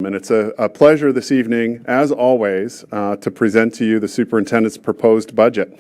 And it's a pleasure this evening, as always, to present to you the superintendent's proposed budget.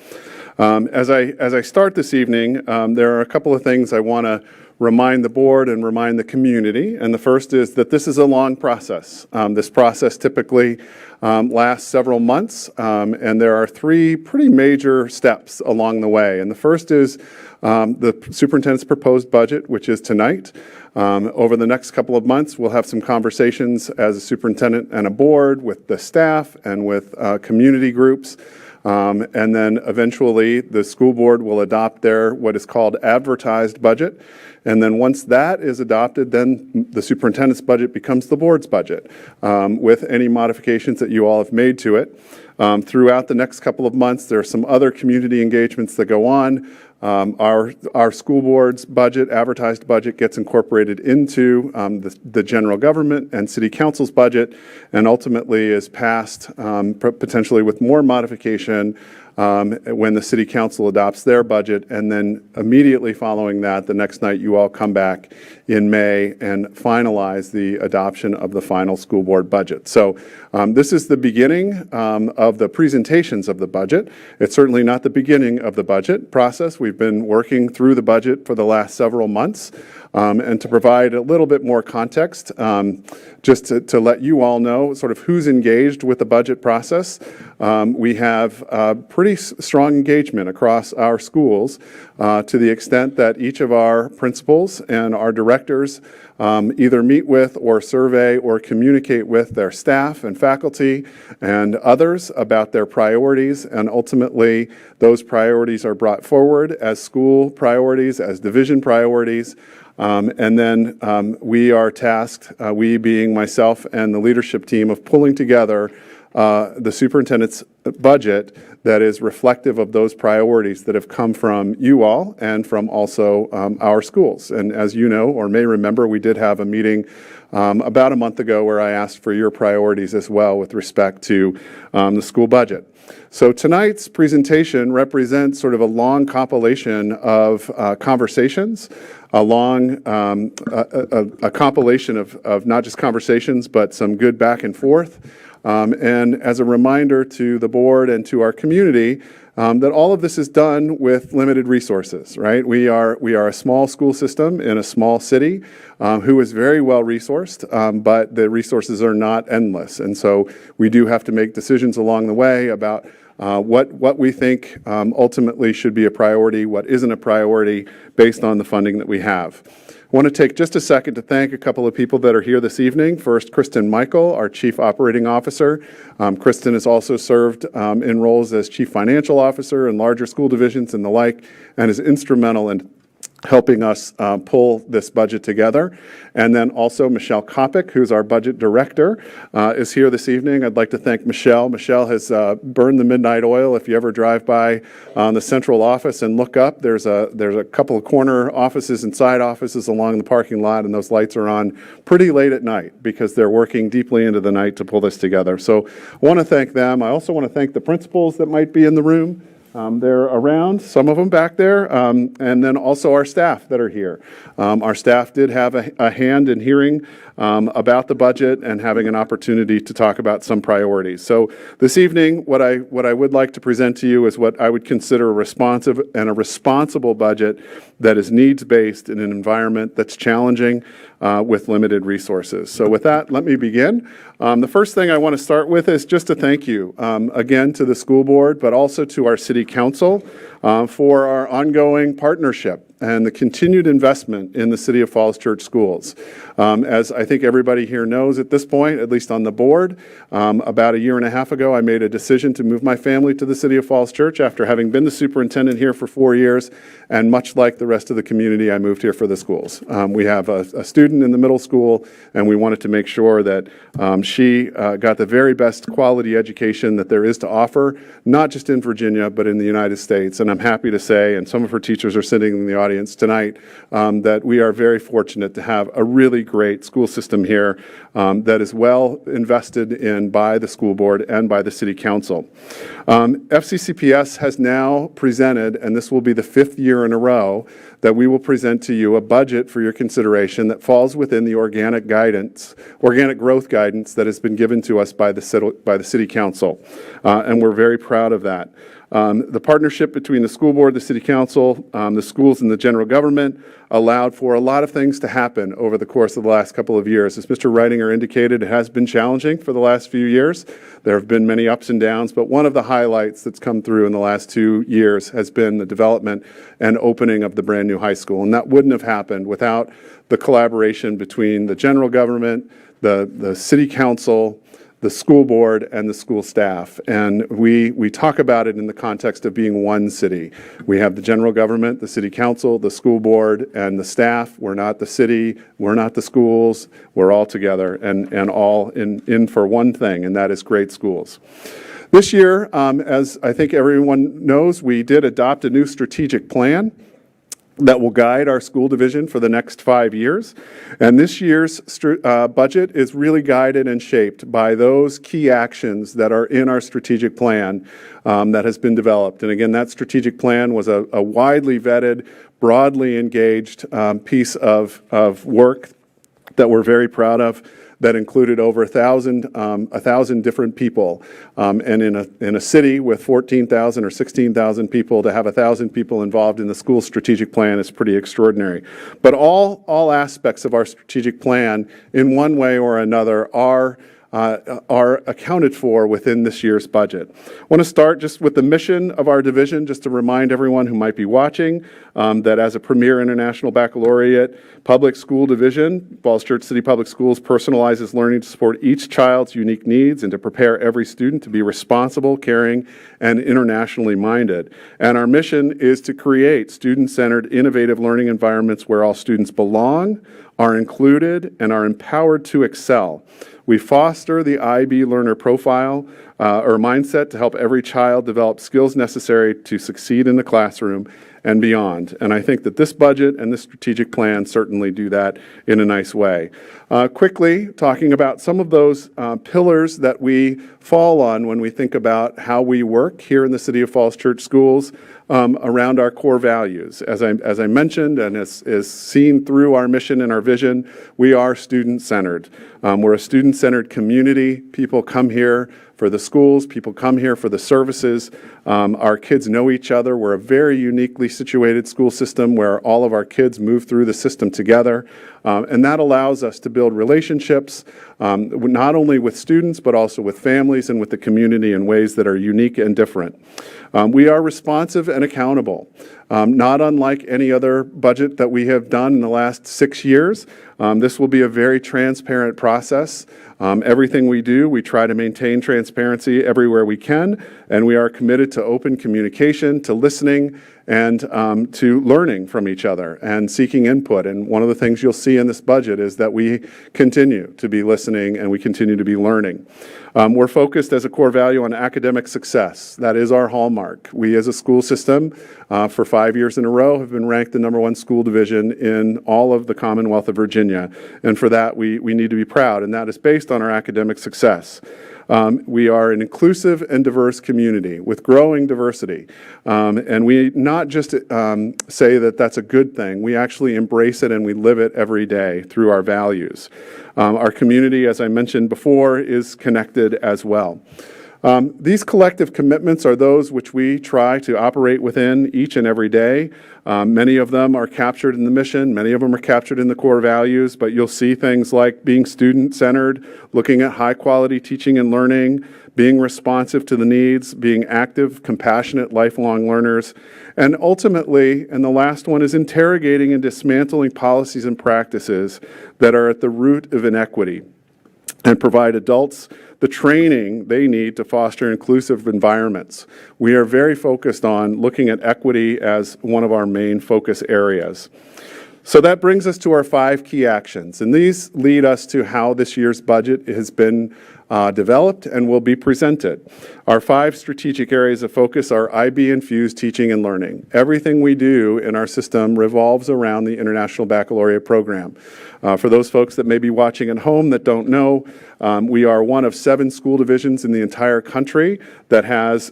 As I start this evening, there are a couple of things I want to remind the board and remind the community. And the first is that this is a long process. This process typically lasts several months, and there are three pretty major steps along the way. And the first is the superintendent's proposed budget, which is tonight. Over the next couple of months, we'll have some conversations as a superintendent and a board with the staff and with community groups. And then eventually the school board will adopt their what is called advertised budget. And then once that is adopted, then the superintendent's budget becomes the board's budget with any modifications that you all have made to it. Throughout the next couple of months, there are some other community engagements that go on. Our school board's budget, advertised budget, gets incorporated into the general government and city council's budget, and ultimately is passed potentially with more modification when the city council adopts their budget. And then immediately following that, the next night, you all come back in May and finalize the adoption of the final school board budget. So this is the beginning of the presentations of the budget. It's certainly not the beginning of the budget process. We've been working through the budget for the last several months. And to provide a little bit more context, just to let you all know sort of who's engaged with the budget process, we have pretty strong engagement across our schools to the extent that each of our principals and our directors either meet with or survey or communicate with their staff and faculty and others about their priorities, and ultimately those priorities are brought forward as school priorities, as division priorities. And then we are tasked, we being myself and the leadership team, of pulling together the superintendent's budget that is reflective of those priorities that have come from you all and from also our schools. And as you know or may remember, we did have a meeting about a month ago where I asked for your priorities as well with respect to the school budget. So tonight's presentation represents sort of a long compilation of conversations, a compilation of not just conversations, but some good back and forth. And as a reminder to the board and to our community, that all of this is done with limited resources, right? We are a small school system in a small city who is very well resourced, but the resources are not endless. And so we do have to make decisions along the way about what we think ultimately should be a priority, what isn't a priority based on the funding that we have. I want to take just a second to thank a couple of people that are here this evening. First, Kristen Michael, our Chief Operating Officer. Kristen has also served in roles as Chief Financial Officer in larger school divisions and the like, and is instrumental in helping us pull this budget together. And then also Michelle Kopic, who's our budget director, is here this evening. I'd like to thank Michelle. Michelle has burned the midnight oil. If you ever drive by the central office and look up, there's a couple of corner offices and side offices along the parking lot, and those lights are on pretty late at night because they're working deeply into the night to pull this together. So I want to thank them. I also want to thank the principals that might be in the room. They're around, some of them back there, and then also our staff that are here. Our staff did have a hand in hearing about the budget and having an opportunity to talk about some priorities. So this evening, what I would like to present to you is what I would consider a responsive and a responsible budget that is needs-based in an environment that's challenging with limited resources. So with that, let me begin. The first thing I want to start with is just to thank you again to the school board, but also to our city council for our ongoing partnership and the continued investment in the City of Falls Church schools. As I think everybody here knows at this point, at least on the board, about a year and a half ago, I made a decision to move my family to the City of Falls Church after having been the superintendent here for 4 years. And much like the rest of the community, I moved here for the schools. We have a student in the middle school, and we wanted to make sure that she got the very best quality education that there is to offer, not just in Virginia, but in the United States. And I'm happy to say, and some of her teachers are sitting in the audience tonight, that we are very fortunate to have a really great school system here that is well invested in by the school board and by the city council. FCCPS has now presented, and this will be the 5th year in a row, that we will present to you a budget for your consideration that falls within the organic growth guidance that has been given to us by the City Council. And we're very proud of that. The partnership between the school board, the City Council, the schools, and the general government allowed for a lot of things to happen over the course of the last couple of years. As Mr. Reitinger indicated, it has been challenging for the last few years. There have been many ups and downs, but one of the highlights that's come through in the last 2 years has been the development and opening of the brand new high school. And that wouldn't have happened without the collaboration between the general government, the City Council, the school board, and the school staff. And we talk about it in the context of being one city. We have the general government, the City Council, the school board, and the staff. We're not the city, we're not the schools, we're all together and all in for one thing, and that is great schools. This year, as I think everyone knows, we did adopt a new strategic plan that will guide our school division for the next 5 years. And this year's budget is really guided and shaped by those key actions that are in our strategic plan that has been developed. And again, that strategic plan was a widely vetted, broadly engaged piece of work that we're very proud of, that included over 1,000 different people. And in a city with 14,000 or 16,000 people, to have 1,000 people involved in the school strategic plan is pretty extraordinary. But all aspects of our strategic plan, in one way or another, are accounted for within this year's budget. I want to start just with the mission of our division, just to remind everyone who might be watching that as a premier international baccalaureate public school division, Falls Church City Public Schools personalizes learning to support each child's unique needs and to prepare every student to be responsible, caring, and internationally minded. And our mission is to create student-centered, innovative learning environments where all students belong, are included, and are empowered to excel. We foster the IB learner profile or mindset to help every child develop skills necessary to succeed in the classroom and beyond. And I think that this budget and this strategic plan certainly do that in a nice way. Quickly, talking about some of those pillars that we fall on when we think about how we work here in the City of Falls Church Schools around our core values. As I mentioned, and is seen through our mission and our vision, we are student-centered. We're a student-centered community. People come here for the schools, people come here for the services. Our kids know each other. We're a very uniquely situated school system where all of our kids move through the system together. And that allows us to build relationships, not only with students, but also with families and with the community in ways that are unique and different. We are responsive and accountable, not unlike any other budget that we have done in the last 6 years. This will be a very transparent process. Everything we do, we try to maintain transparency everywhere we can, and we are committed to open communication, to listening, and to learning from each other and seeking input. And one of the things you'll see in this budget is that we continue to be listening and we continue to be learning. We're focused as a core value on academic success. That is our hallmark. We as a school system for 5 years in a row have been ranked the #1 school division in all of the Commonwealth of Virginia. And for that, we need to be proud, and that is based on our academic success. We are an inclusive and diverse community with growing diversity. And we not just say that that's a good thing, we actually embrace it and we live it every day through our values. Our community, as I mentioned before, is connected as well. These collective commitments are those which we try to operate within each and every day. Many of them are captured in the mission, many of them are captured in the core values, but you'll see things like being student-centered, looking at high-quality teaching and learning, being responsive to the needs, being active, compassionate, lifelong learners, and ultimately, and the last one, is interrogating and dismantling policies and practices that are at the root of inequity and provide adults the training they need to foster inclusive environments. We are very focused on looking at equity as one of our main focus areas. So that brings us to our 5 key actions, and these lead us to how this year's budget has been developed and will be presented. Our 5 strategic areas of focus are IB-infused teaching and learning. Everything we do in our system revolves around the International Baccalaureate program. For those folks that may be watching at home that don't know, we are one of 7 school divisions in the entire country that has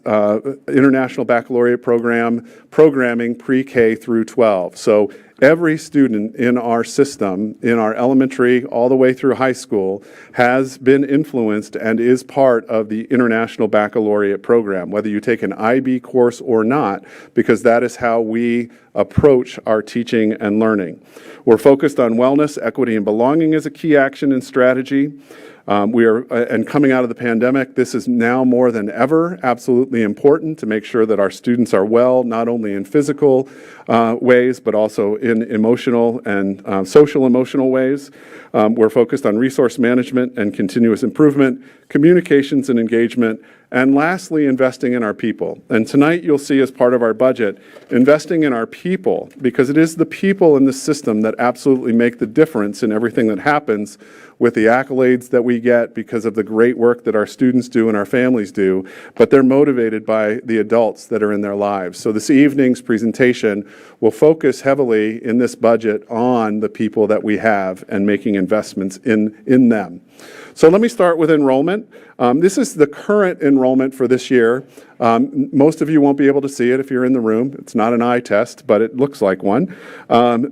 International Baccalaureate programming pre-K through 12. So every student in our system, in our elementary all the way through high school, has been influenced and is part of the International Baccalaureate program, whether you take an IB course or not, because that is how we approach our teaching and learning. We're focused on wellness, equity, and belonging as a key action and strategy. And coming out of the pandemic, this is now more than ever absolutely important to make sure that our students are well, not only in physical ways, but also in emotional and social emotional ways. We're focused on resource management and continuous improvement, communications and engagement, and lastly, investing in our people. And tonight you'll see as part of our budget, investing in our people, because it is the people in the system that absolutely make the difference in everything that happens with the accolades that we get because of the great work that our students do and our families do, but they're motivated by the adults that are in their lives. So this evening's presentation will focus heavily in this budget on the people that we have and making investments in them. So let me start with enrollment. This is the current enrollment for this year. Most of you won't be able to see it if you're in the room. It's not an eye test, but it looks like one.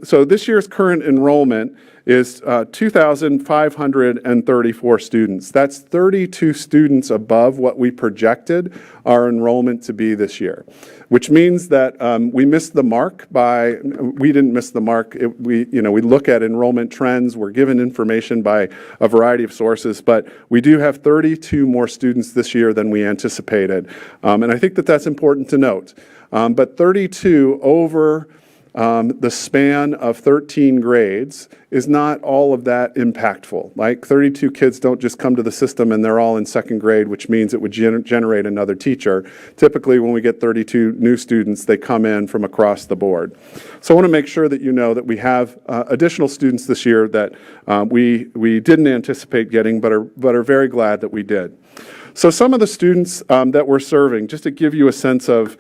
So this year's current enrollment is 2,534 students. That's 32 students above what we projected our enrollment to be this year, which means that we missed the mark by, we didn't miss the mark. We look at enrollment trends. We're given information by a variety of sources, but we do have 32 more students this year than we anticipated. And I think that that's important to note. But 32 over the span of 13 grades is not all of that impactful. Like 32 kids don't just come to the system and they're all in second grade, which means it would generate another teacher. Typically, when we get 32 new students, they come in from across the board. So I want to make sure that you know that we have additional students this year that we didn't anticipate getting, but are very glad that we did. So some of the students that we're serving, just to give you a sense of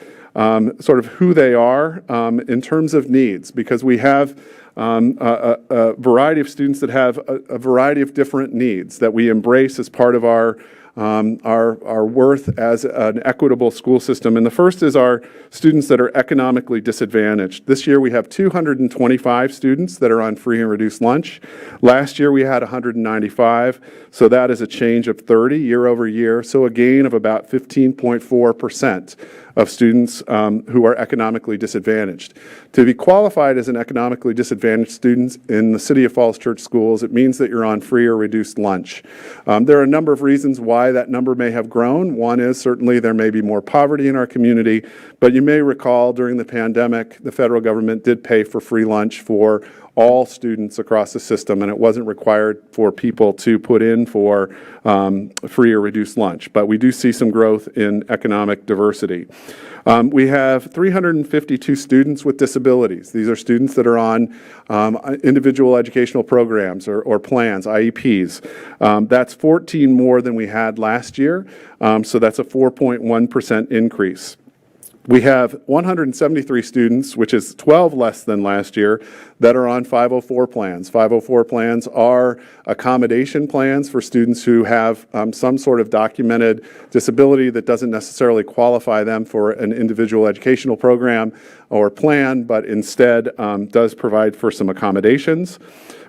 sort of who they are in terms of needs, because we have a variety of students that have a variety of different needs that we embrace as part of our worth as an equitable school system. And the first is our students that are economically disadvantaged. This year we have 225 students that are on free and reduced lunch. Last year we had 195, so that is a change of 30 year over year, so a gain of about 15.4% of students who are economically disadvantaged. To be qualified as an economically disadvantaged student in the City of Falls Church schools, it means that you're on free or reduced lunch. There are a number of reasons why that number may have grown. One is certainly there may be more poverty in our community, but you may recall during the pandemic, the federal government did pay for free lunch for all students across the system, and it wasn't required for people to put in for free or reduced lunch. But we do see some growth in economic diversity. We have 352 students with disabilities. These are students that are on individual educational programs or plans, IEPs. That's 14 more than we had last year, so that's a 4.1% increase. We have 173 students, which is 12 less than last year, that are on 504 plans. 504 plans are accommodation plans for students who have some sort of documented disability that doesn't necessarily qualify them for an individual educational program or plan, but instead does provide for some accommodations.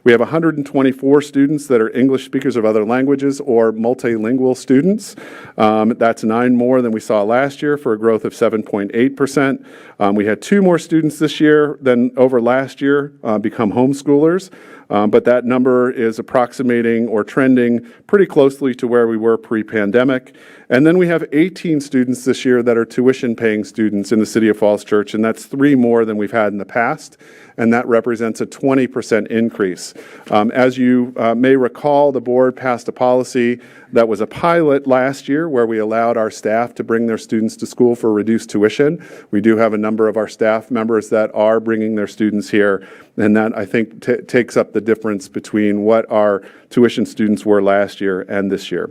We have 124 students that are English speakers of other languages or multilingual students. That's 9 more than we saw last year for a growth of 7.8%. We had 2 more students this year than over last year become homeschoolers, but that number is approximating or trending pretty closely to where we were pre-pandemic. And then we have 18 students this year that are tuition-paying students in the City of Falls Church, and that's 3 more than we've had in the past, and that represents a 20% increase. As you may recall, the board passed a policy that was a pilot last year where we allowed our staff to bring their students to school for reduced tuition. We do have a number of our staff members that are bringing their students here, and that, I think, takes up the difference between what our tuition students were last year and this year.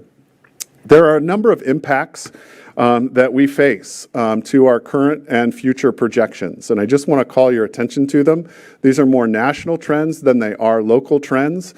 There are a number of impacts that we face to our current and future projections, and I just want to call your attention to them. These are more national trends than they are local trends.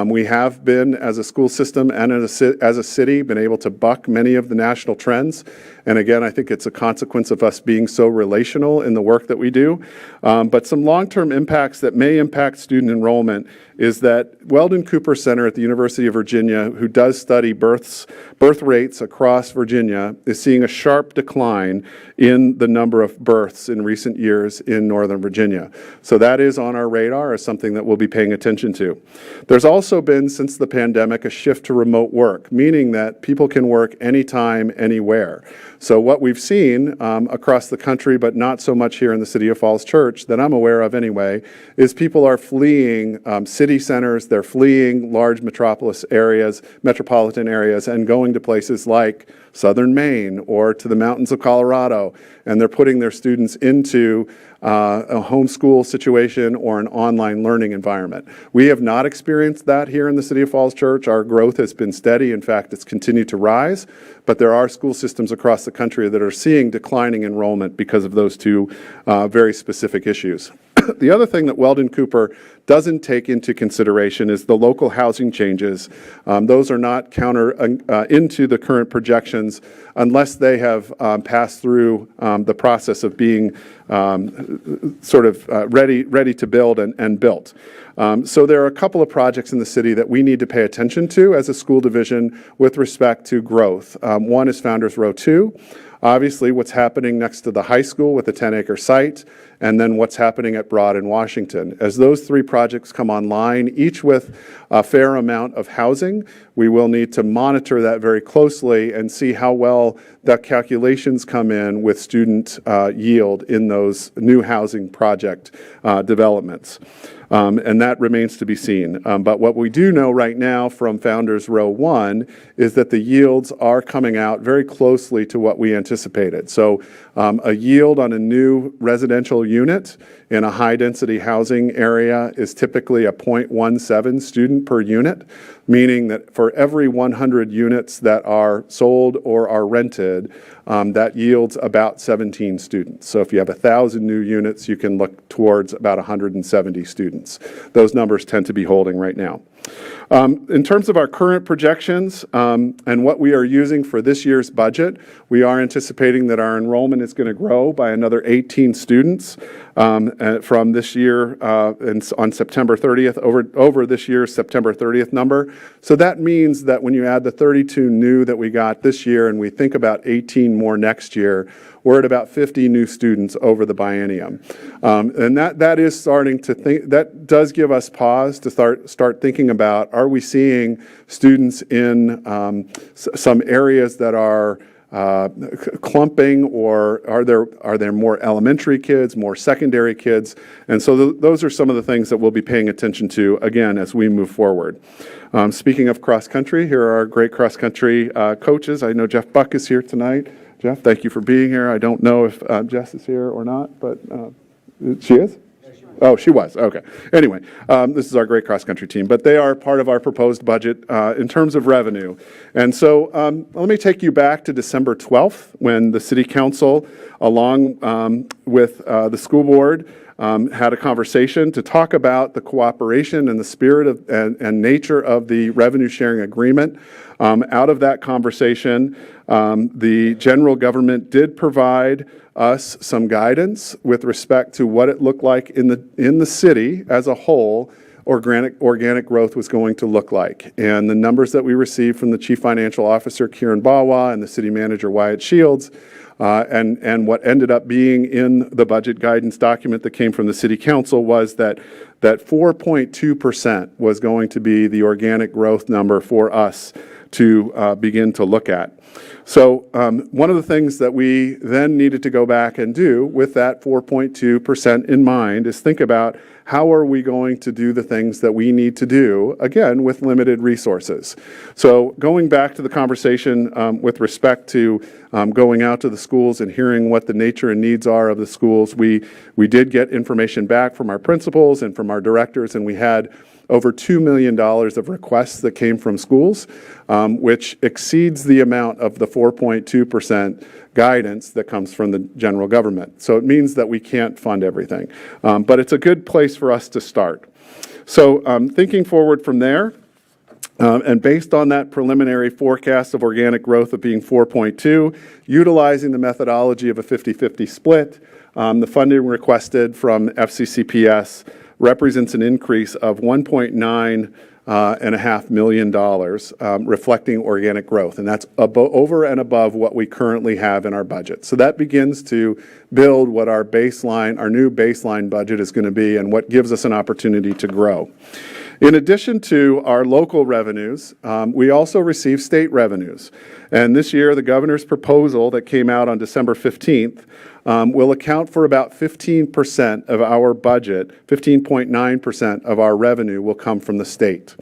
We have been, as a school system and as a city, been able to buck many of the national trends, and again, I think it's a consequence of us being so relational in the work that we do. But some long-term impacts that may impact student enrollment is that Weldon Cooper Center at the University of Virginia, who does study birth rates across Virginia, is seeing a sharp decline in the number of births in recent years in Northern Virginia. So that is on our radar as something that we'll be paying attention to. There's also been, since the pandemic, a shift to remote work, meaning that people can work anytime, anywhere. So what we've seen across the country, but not so much here in the City of Falls Church, that I'm aware of anyway, is people are fleeing city centers, they're fleeing large metropolitan areas, and going to places like southern Maine or to the mountains of Colorado, and they're putting their students into a homeschool situation or an online learning environment. We have not experienced that here in the City of Falls Church. Our growth has been steady. In fact, it's continued to rise, but there are school systems across the country that are seeing declining enrollment because of those two very specific issues. The other thing that Weldon Cooper doesn't take into consideration is the local housing changes. Those are not into the current projections unless they have passed through the process of being ready to build and built. So there are a couple of projects in the city that we need to pay attention to as a school division with respect to growth. One is Founders Row 2. Obviously, what's happening next to the high school with the 10-acre site, and then what's happening at Broad in Washington. As those three projects come online, each with a fair amount of housing, we will need to monitor that very closely and see how well the calculations come in with student yield in those new housing project developments. And that remains to be seen. But what we do know right now from Founders Row 1 is that the yields are coming out very closely to what we anticipated. So a yield on a new residential unit in a high-density housing area is typically a 0.17 student per unit, meaning that for every 100 units that are sold or are rented, that yields about 17 students. So if you have 1,000 new units, you can look towards about 170 students. Those numbers tend to be holding right now. In terms of our current projections and what we are using for this year's budget, we are anticipating that our enrollment is going to grow by another 18 students from this year on September 30th over this year's September 30th number. So that means that when you add the 32 new that we got this year and we think about 18 more next year, we're at about 50 new students over the biennium. And that is starting to think, that does give us pause to start thinking about, are we seeing students in some areas that are clumping, or are there more elementary kids, more secondary kids? And so those are some of the things that we'll be paying attention to, again, as we move forward. Speaking of cross country, here are our great cross country coaches. I know Jeff Buck is here tonight. Jeff, thank you for being here. I don't know if Jess is here or not, but she is? Oh, she was. Okay. Anyway, this is our great cross-country team, but they are part of our proposed budget in terms of revenue. And so let me take you back to December 12th when the City Council, along with the school board, had a conversation to talk about the cooperation and the spirit of, and nature of the revenue sharing agreement. Out of that conversation, the general government did provide us some guidance with respect to what it looked like in the city as a whole, organic growth was going to look like. And the numbers that we received from the Chief Financial Officer, Kieran Bawa, and the City Manager, Wyatt Shields, and what ended up being in the budget guidance document that came from the City Council was that 4.2% was going to be the organic growth number for us to begin to look at. So one of the things that we then needed to go back and do with that 4.2% in mind is think about how are we going to do the things that we need to do, again, with limited resources. So going back to the conversation with respect to going out to the schools and hearing what the nature and needs are of the schools, we did get information back from our principals and from our directors, and we had over $2 million of requests that came from schools, which exceeds the amount of the 4.2% guidance that comes from the general government. So it means that we can't fund everything. But it's a good place for us to start. So thinking forward from there, and based on that preliminary forecast of organic growth of being 4.2, utilizing the methodology of a 50-50 split, the funding requested from FCCPS represents an increase of $1.9 million, reflecting organic growth. And that's over and above what we currently have in our budget. So that begins to build what our baseline, our new baseline budget is going to be and what gives us an opportunity to grow. In addition to our local revenues, we also receive state revenues. And this year, the governor's proposal that came out on December 15th will account for about 15% of our budget. 15.9% of our revenue will come from the state.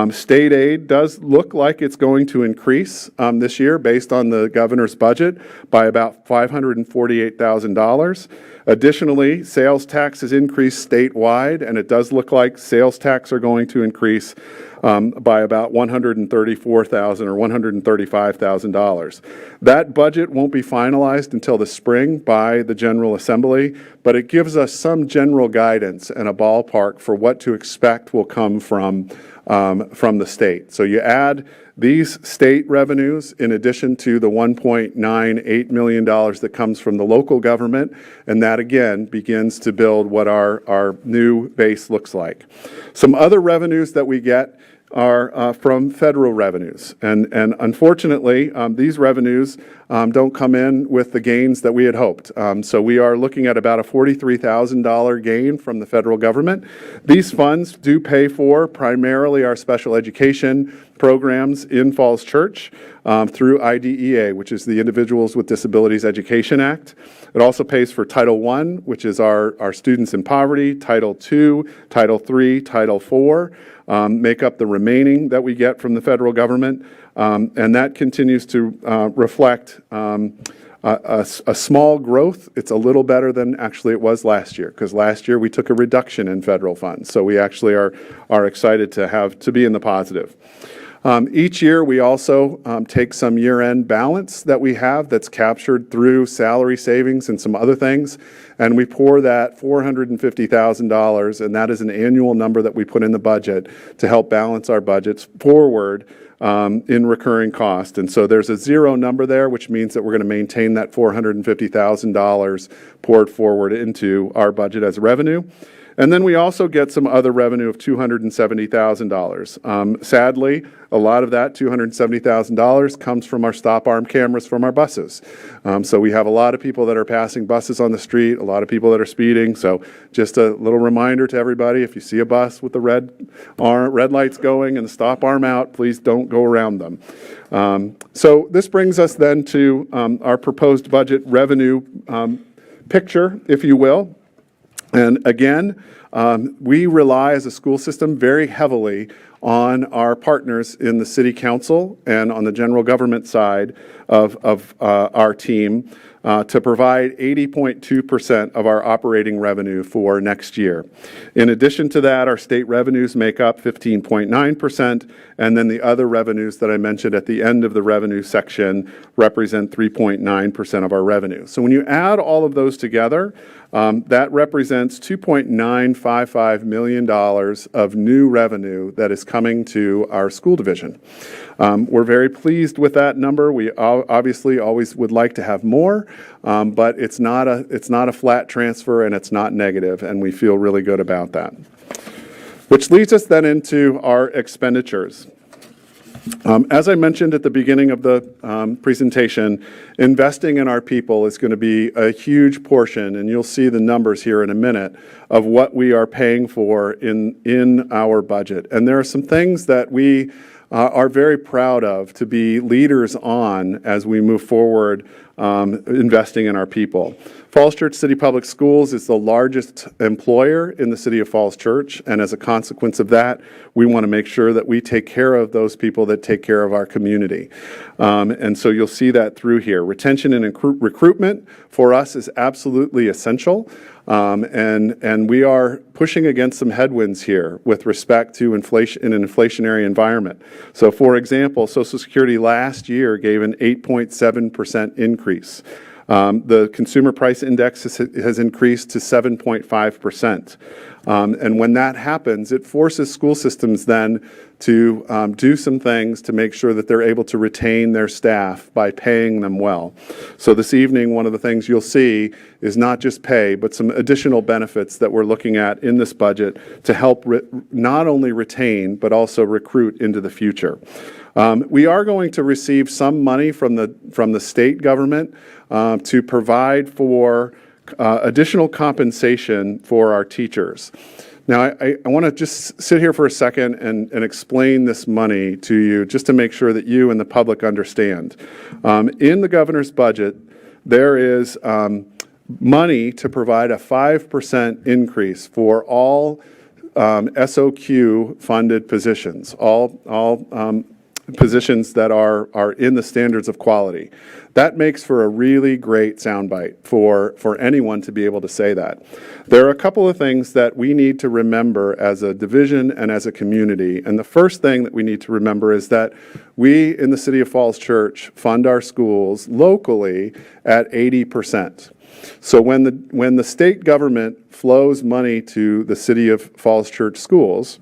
State aid does look like it's going to increase this year based on the governor's budget by about $548,000. Additionally, sales tax has increased statewide, and it does look like sales tax are going to increase by about $134,000 or $135,000. That budget won't be finalized until the spring by the General Assembly, but it gives us some general guidance and a ballpark for what to expect will come from the state. So you add these state revenues in addition to the $1.98 million that comes from the local government, and that again begins to build what our new base looks like. Some other revenues that we get are from federal revenues. And unfortunately, these revenues don't come in with the gains that we had hoped. So we are looking at about a $43,000 gain from the federal government. These funds do pay for primarily our special education programs in Falls Church through IDEA, which is the Individuals with Disabilities Education Act. It also pays for Title I, which is our students in poverty, Title II, Title III, Title IV, make up the remaining that we get from the federal government. And that continues to reflect a small growth. It's a little better than actually it was last year, because last year we took a reduction in federal funds. So we actually are excited to be in the positive. Each year, we also take some year-end balance that we have that's captured through salary savings and some other things, and we pour that $450,000, and that is an annual number that we put in the budget to help balance our budgets forward in recurring cost. And so there's a zero number there, which means that we're going to maintain that $450,000 poured forward into our budget as revenue. And then we also get some other revenue of $270,000. Sadly, a lot of that $270,000 comes from our stop arm cameras from our buses. So we have a lot of people that are passing buses on the street, a lot of people that are speeding. So just a little reminder to everybody, if you see a bus with the red lights going and the stop arm out, please don't go around them. So this brings us then to our proposed budget revenue picture, if you will. And again, we rely as a school system very heavily on our partners in the city council and on the general government side of our team to provide 80.2% of our operating revenue for next year. In addition to that, our state revenues make up 15.9%, and then the other revenues that I mentioned at the end of the revenue section represent 3.9% of our revenue. So when you add all of those together, that represents $2.955 million of new revenue that is coming to our school division. We're very pleased with that number. We obviously always would like to have more, but it's not a flat transfer and it's not negative, and we feel really good about that. Which leads us then into our expenditures. As I mentioned at the beginning of the presentation, investing in our people is going to be a huge portion, and you'll see the numbers here in a minute, of what we are paying for in our budget. And there are some things that we are very proud of to be leaders on as we move forward investing in our people. Falls Church City Public Schools is the largest employer in the city of Falls Church, and as a consequence of that, we want to make sure that we take care of those people that take care of our community. And so you'll see that through here. Retention and recruitment for us is absolutely essential. And we are pushing against some headwinds here with respect to inflation in an inflationary environment. So, for example, Social Security last year gave an 8.7% increase. The Consumer Price Index has increased to 7.5%. And when that happens, it forces school systems then to do some things to make sure that they're able to retain their staff by paying them well. So this evening, one of the things you'll see is not just pay, but some additional benefits that we're looking at in this budget to help not only retain, but also recruit into the future. We are going to receive some money from the state government to provide for additional compensation for our teachers. Now, I want to just sit here for a second and explain this money to you just to make sure that you and the public understand. In the governor's budget, there is money to provide a 5% increase for all SOQ funded positions, all positions that are in the standards of quality. That makes for a really great soundbite for anyone to be able to say that. There are a couple of things that we need to remember as a division and as a community. And the first thing that we need to remember is that we in the City of Falls Church fund our schools locally at 80%. So when the state government flows money to the City of Falls Church schools,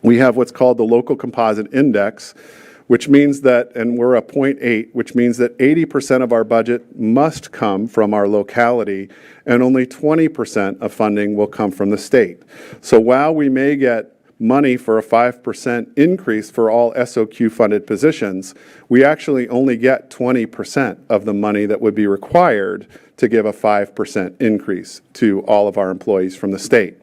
we have what's called the local composite index, which means that, and we're a 0.8, which means that 80% of our budget must come from our locality, and only 20% of funding will come from the state. So while we may get money for a 5% increase for all SOQ funded positions, we actually only get 20% of the money that would be required to give a 5% increase to all of our employees from the state.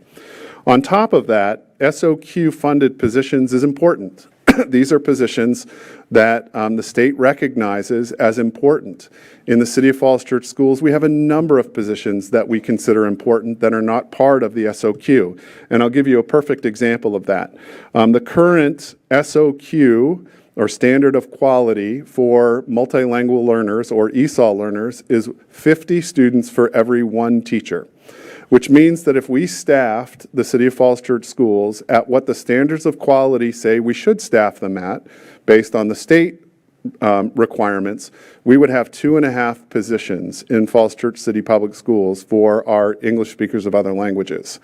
On top of that, SOQ funded positions is important. These are positions that the state recognizes as important. In the City of Falls Church schools, we have a number of positions that we consider important that are not part of the SOQ. And I'll give you a perfect example of that. The current SOQ, or standard of quality, for multilingual learners or ESOL learners is 50 students for every one teacher, which means that if we staffed the City of Falls Church schools at what the standards of quality say we should staff them at, based on the state requirements, we would have 2.5 positions in Falls Church City Public Schools for our English speakers of other languages.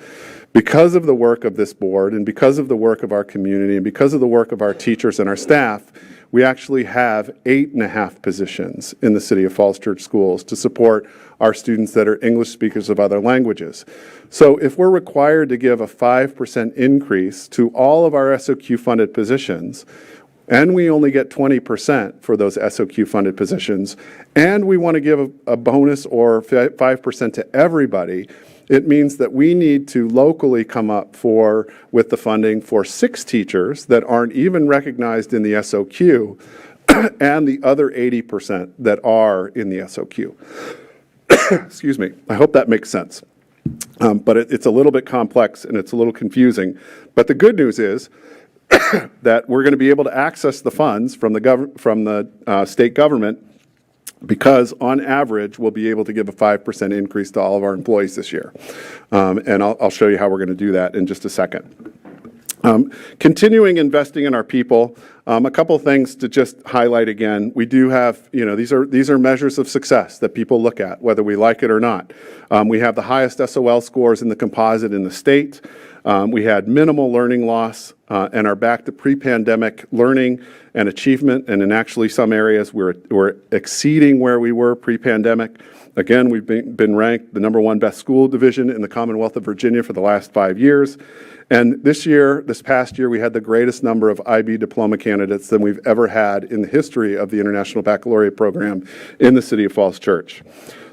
Because of the work of this board, and because of the work of our community, and because of the work of our teachers and our staff, we actually have 8.5 positions in the City of Falls Church schools to support our students that are English speakers of other languages. So if we're required to give a 5% increase to all of our SOQ funded positions, and we only get 20% for those SOQ funded positions, and we want to give a bonus or 5% to everybody, it means that we need to locally come up with the funding for 6 teachers that aren't even recognized in the SOQ and the other 80% that are in the SOQ. Excuse me. I hope that makes sense. But it's a little bit complex and it's a little confusing. But the good news is that we're going to be able to access the funds from the state government, because on average, we'll be able to give a 5% increase to all of our employees this year. And I'll show you how we're going to do that in just a second. Continuing investing in our people, a couple of things to just highlight again. We do have, these are measures of success that people look at, whether we like it or not. We have the highest SOL scores in the composite in the state. We had minimal learning loss and are back to pre-pandemic learning and achievement. And in actually some areas, we're exceeding where we were pre-pandemic. Again, we've been ranked the #1 best school division in the Commonwealth of Virginia for the last 5 years. And this past year, we had the greatest number of IB diploma candidates than we've ever had in the history of the International Baccalaureate Program in the City of Falls Church.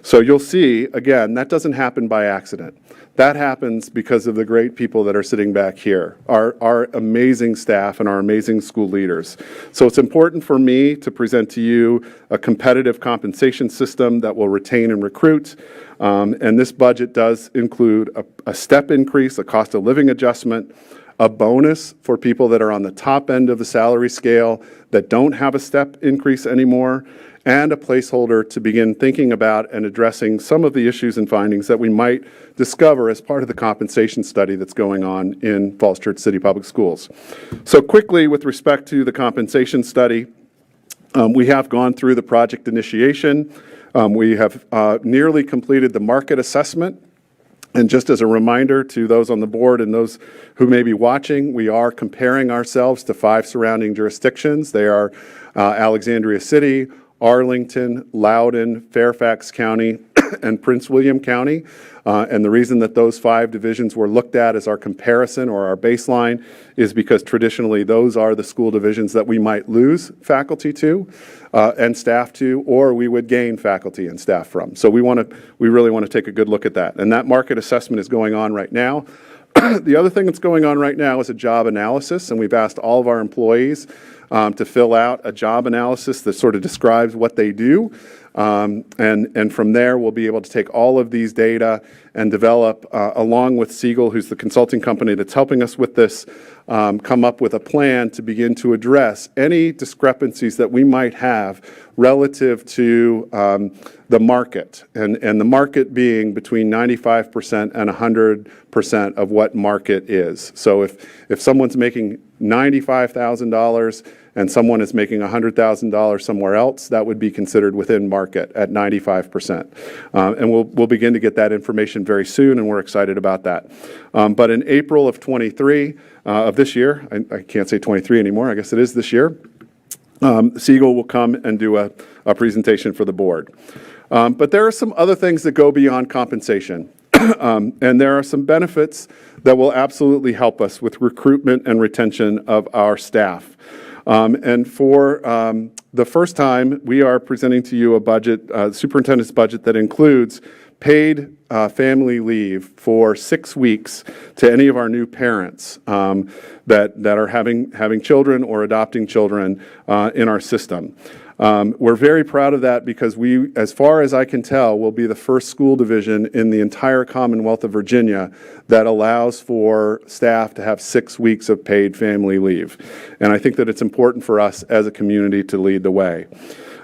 So you'll see, again, that doesn't happen by accident. That happens because of the great people that are sitting back here, our amazing staff and our amazing school leaders. So it's important for me to present to you a competitive compensation system that will retain and recruit. And this budget does include a step increase, a cost of living adjustment, a bonus for people that are on the top end of the salary scale that don't have a step increase anymore, and a placeholder to begin thinking about and addressing some of the issues and findings that we might discover as part of the compensation study that's going on in Falls Church City Public Schools. So quickly, with respect to the compensation study, we have gone through the project initiation. We have nearly completed the market assessment. And just as a reminder to those on the board and those who may be watching, we are comparing ourselves to 5 surrounding jurisdictions. They are Alexandria City, Arlington, Loudoun, Fairfax County, and Prince William County. And the reason that those 5 divisions were looked at as our comparison or our baseline is because traditionally those are the school divisions that we might lose faculty to and staff to, or we would gain faculty and staff from. So we really want to take a good look at that. And that market assessment is going on right now. The other thing that's going on right now is a job analysis, and we've asked all of our employees to fill out a job analysis that sort of describes what they do. And from there, we'll be able to take all of these data and develop, along with Siegel, who's the consulting company that's helping us with this, come up with a plan to begin to address any discrepancies that we might have relative to the market, and the market being between 95% and 100% of what market is. So if someone's making $95,000 and someone is making $100,000 somewhere else, that would be considered within market at 95%. And we'll begin to get that information very soon, and we're excited about that. But in April of 23, of this year, I can't say 23 anymore, I guess it is this year, Siegel will come and do a presentation for the board. But there are some other things that go beyond compensation. And there are some benefits that will absolutely help us with recruitment and retention of our staff. And for the first time, we are presenting to you a budget, superintendent's budget that includes paid family leave for 6 weeks to any of our new parents that are having children or adopting children in our system. We're very proud of that because we, as far as I can tell, will be the first school division in the entire Commonwealth of Virginia that allows for staff to have 6 weeks of paid family leave. And I think that it's important for us as a community to lead the way.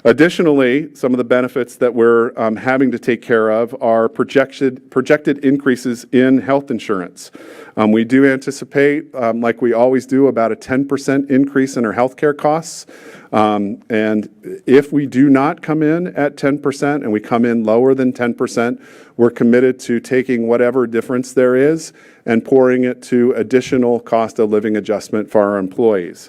Additionally, some of the benefits that we're having to take care of are projected increases in health insurance. We do anticipate, like we always do, about a 10% increase in our healthcare costs. And if we do not come in at 10% and we come in lower than 10%, we're committed to taking whatever difference there is and pouring it to additional cost of living adjustment for our employees.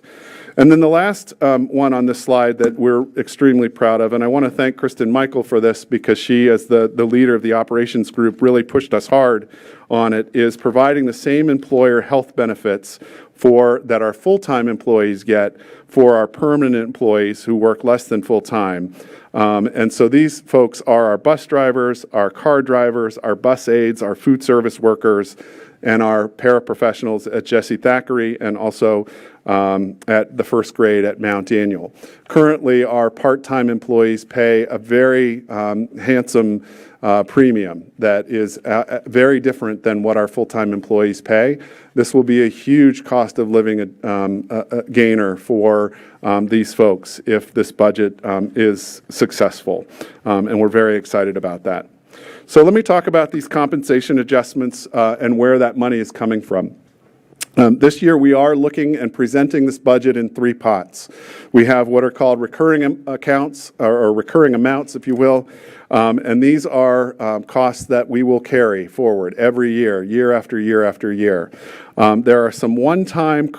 And then the last one on this slide that we're extremely proud of, and I want to thank Kristen Michael for this because she, as the leader of the operations group, really pushed us hard on it, is providing the same employer health benefits that our full-time employees get for our permanent employees who work less than full-time. And so these folks are our bus drivers, our car drivers, our bus aides, our food service workers, and our paraprofessionals at Jesse Thackeray and also at the first grade at Mount Daniel. Currently, our part-time employees pay a very handsome premium that is very different than what our full-time employees pay. This will be a huge cost of living gainer for these folks if this budget is successful, and we're very excited about that. So let me talk about these compensation adjustments and where that money is coming from. This year, we are looking and presenting this budget in 3 pots. We have what are called recurring accounts, or recurring amounts, if you will, and these are costs that we will carry forward every year, year after year after year. There are some one-time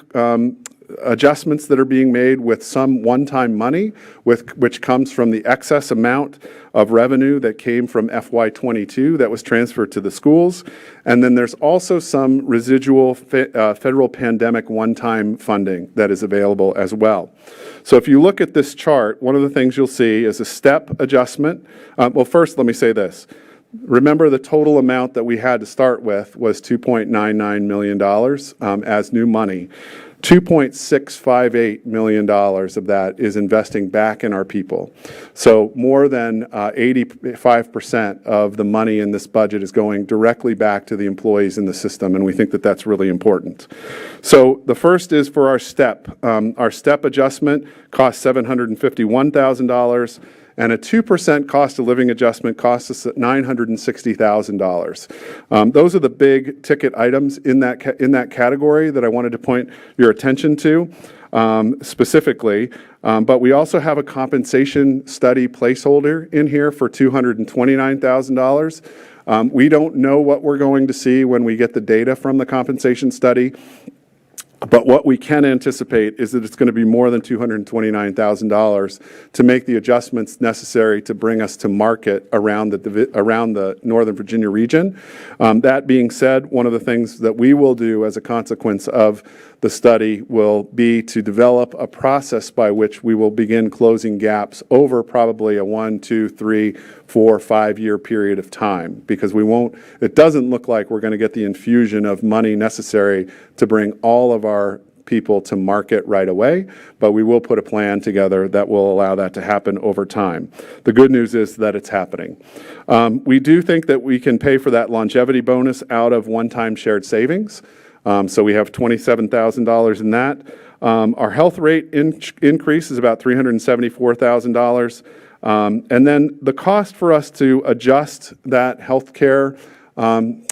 adjustments that are being made with some one-time money, which comes from the excess amount of revenue that came from FY22 that was transferred to the schools. And then there's also some residual federal pandemic one-time funding that is available as well. So if you look at this chart, one of the things you'll see is a step adjustment. Well, first, let me say this. Remember, the total amount that we had to start with was $2.99 million as new money. $2.658 million of that is investing back in our people. So more than 85% of the money in this budget is going directly back to the employees in the system, and we think that that's really important. So the first is for our STEP. Our STEP adjustment costs $751,000. And a 2% cost of living adjustment costs us $960,000. Those are the big ticket items in that category that I wanted to point your attention to specifically. But we also have a compensation study placeholder in here for $229,000. We don't know what we're going to see when we get the data from the compensation study. But what we can anticipate is that it's going to be more than $229,000 to make the adjustments necessary to bring us to market around the Northern Virginia region. That being said, one of the things that we will do as a consequence of the study will be to develop a process by which we will begin closing gaps over probably a 1, 2, 3, 4, 5-year period of time, because it doesn't look like we're going to get the infusion of money necessary to bring all of our people to market right away, but we will put a plan together that will allow that to happen over time. The good news is that it's happening. We do think that we can pay for that longevity bonus out of one-time shared savings. So we have $27,000 in that. Our health rate increase is about $374,000. And then the cost for us to adjust that health care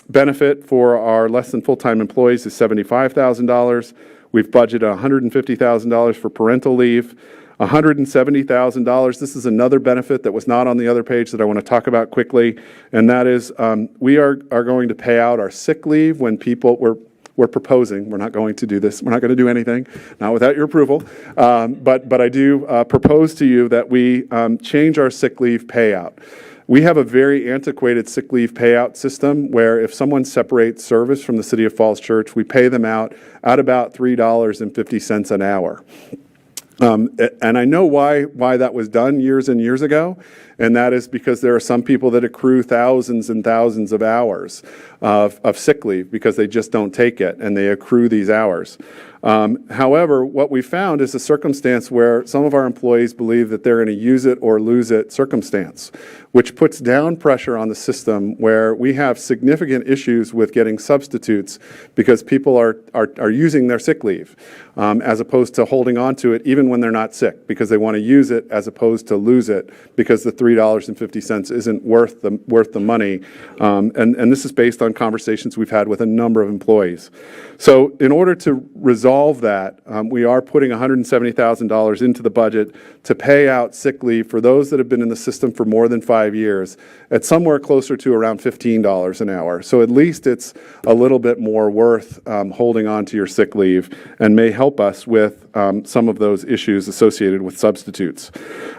benefit for our less than full-time employees is $75,000. We've budgeted $150,000 for parental leave. $170,000. This is another benefit that was not on the other page that I want to talk about quickly, and that is we are going to pay out our sick leave when people we're proposing. We're not going to do this. We're not going to do anything, not without your approval. But I do propose to you that we change our sick leave payout. We have a very antiquated sick leave payout system where if someone separates service from the City of Falls Church, we pay them out at about $3.50 an hour. And I know why that was done years and years ago, and that is because there are some people that accrue thousands and thousands of hours of sick leave because they just don't take it, and they accrue these hours. However, what we found is a circumstance where some of our employees believe that they're going to use it or lose it circumstance, which puts down pressure on the system where we have significant issues with getting substitutes because people are using their sick leave as opposed to holding on to it even when they're not sick because they want to use it as opposed to lose it because the $3.50 isn't worth the money. And this is based on conversations we've had with a number of employees. So in order to resolve that, we are putting $170,000 into the budget to pay out sick leave for those that have been in the system for more than 5 years at somewhere closer to around $15 an hour. So at least it's a little bit more worth holding on to your sick leave and may help us with some of those issues associated with substitutes.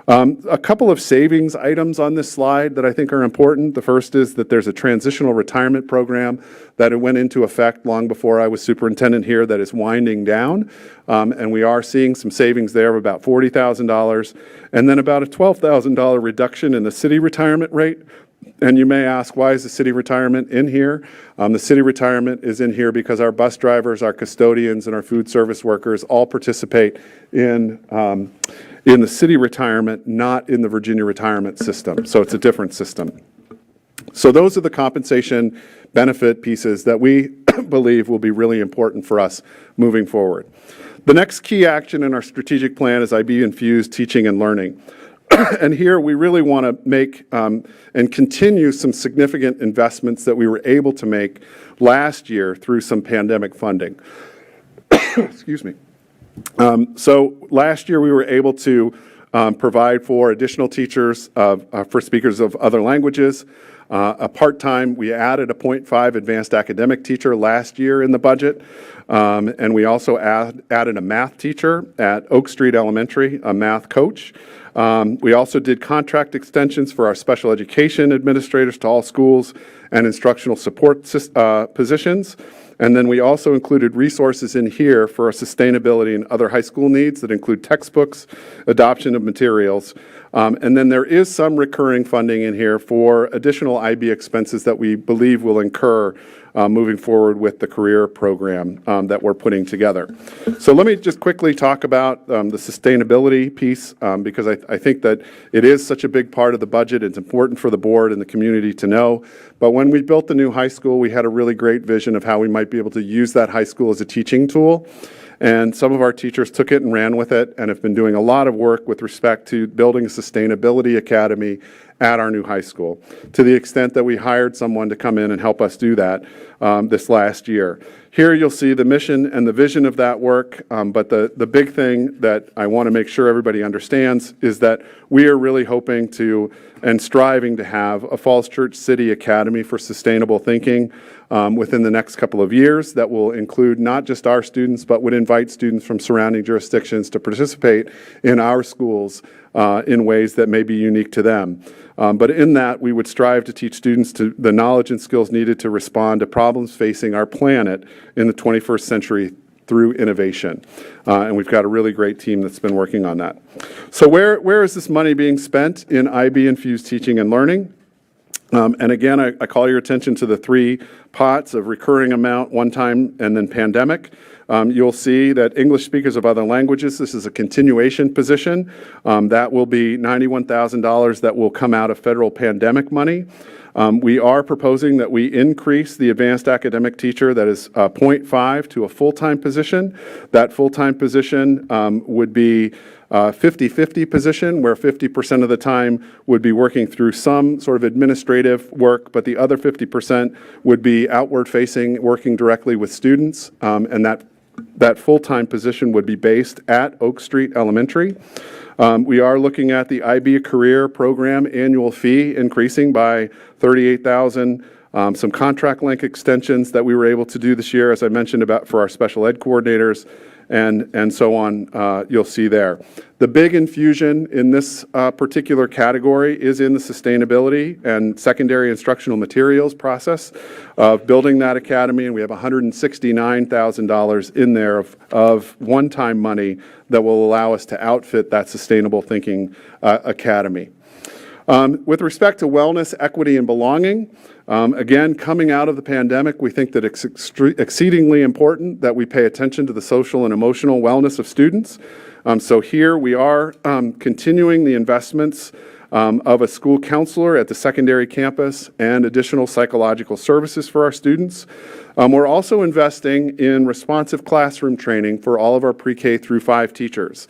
A couple of savings items on this slide that I think are important. The first is that there's a transitional retirement program that it went into effect long before I was superintendent here that is winding down. And we are seeing some savings there of about $40,000 and then about a $12,000 reduction in the city retirement rate. And you may ask, why is the city retirement in here? The city retirement is in here because our bus drivers, our custodians, and our food service workers all participate in the city retirement, not in the Virginia retirement system. So it's a different system. So those are the compensation benefit pieces that we believe will be really important for us moving forward. The next key action in our strategic plan is IB-infused teaching and learning. And here we really want to make and continue some significant investments that we were able to make last year through some pandemic funding. Excuse me. So last year we were able to provide for additional teachers for speakers of other languages. A part-time, we added a 0.5 advanced academic teacher last year in the budget. And we also added a math teacher at Oak Street Elementary, a math coach. We also did contract extensions for our special education administrators to all schools and instructional support positions. And then we also included resources in here for our sustainability and other high school needs that include textbooks, adoption of materials, And then there is some recurring funding in here for additional IB expenses that we believe will incur moving forward with the career program that we're putting together. So let me just quickly talk about the sustainability piece because I think that it is such a big part of the budget. It's important for the board and the community to know. But when we built the new high school, we had a really great vision of how we might be able to use that high school as a teaching tool. And some of our teachers took it and ran with it and have been doing a lot of work with respect to building a sustainability academy at our new high school, to the extent that we hired someone to come in and help us do that this last year. Here you'll see the mission and the vision of that work, but the big thing that I want to make sure everybody understands is that we are really hoping to and striving to have a Falls Church City Academy for Sustainable Thinking within the next couple of years that will include not just our students, but would invite students from surrounding jurisdictions to participate in our schools in ways that may be unique to them. But in that, we would strive to teach students the knowledge and skills needed to respond to problems facing our planet in the 21st century through innovation. And we've got a really great team that's been working on that. So where is this money being spent? In IB-infused teaching and learning. And again, I call your attention to the three pots of recurring amount, one-time, and then pandemic. You'll see that English speakers of other languages, this is a continuation position. That will be $91,000 that will come out of federal pandemic money. We are proposing that we increase the advanced academic teacher that is 0.5 to a full-time position. That full-time position would be 50-50 position, where 50% of the time would be working through some sort of administrative work, but the other 50% would be outward-facing, working directly with students, and that full-time position would be based at Oak Street Elementary. We are looking at the IB Career Program annual fee increasing by $38,000. Some contract length extensions that we were able to do this year, as I mentioned about for our special ed coordinators, and so on, you'll see there. The big infusion in this particular category is in the sustainability and secondary instructional materials process of building that academy, and we have $169,000 in there of one-time money that will allow us to outfit that sustainable thinking academy. With respect to wellness, equity, and belonging, again, coming out of the pandemic, we think that it's exceedingly important that we pay attention to the social and emotional wellness of students. So here we are continuing the investments of a school counselor at the secondary campus and additional psychological services for our students. We're also investing in responsive classroom training for all of our pre-K through 5 teachers.